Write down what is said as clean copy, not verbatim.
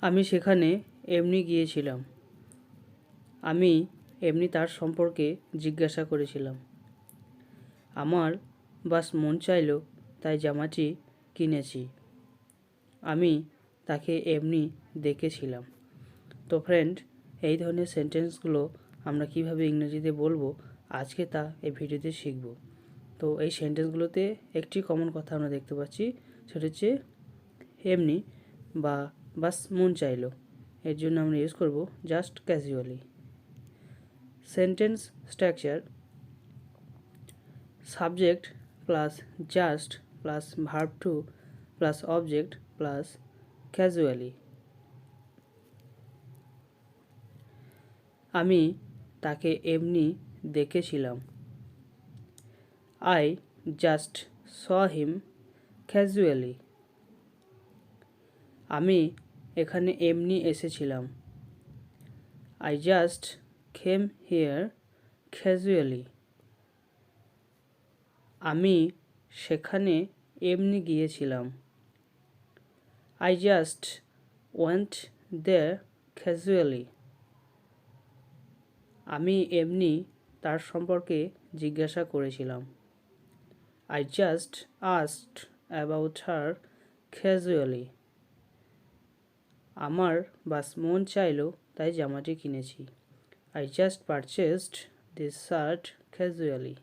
আমি সেখানে এমনি গিয়েছিলাম। আমি এমনি তার সম্পর্কে জিজ্ঞাসা করেছিলাম। আমার বাস মন চাইল তাই জামাটি কিনেছি। আমি তাকে এমনি দেখেছিলাম। তো ফ্রেন্ড, এই ধরনের সেন্টেন্সগুলো আমরা কিভাবে ইংরেজিতে বলবো আজকে তা এই ভিডিওতে শিখব। তো এই সেন্টেন্সগুলোতে একটি কমন কথা আমরা দেখতে পাচ্ছি, সেটা হচ্ছে এমনি বা বাস মন চাইলো। এর জন্য আমরা ইউজ করব just casually. Sentence structure: subject plus just plus verb two plus object plus casually. আমি তাকে এমনি দেখেছিলাম। I just saw him casually. আমি এখানে এমনি এসেছিলাম। I just came here casually. আমি সেখানে এমনি গিয়েছিলাম। I just went there casually. আমি এমনি তার সম্পর্কে জিজ্ঞাসা করেছিলাম। I just asked about her casually. আমার বাস মন চাইলো তাই জামাটি কিনেছি। I just purchased this shirt casually.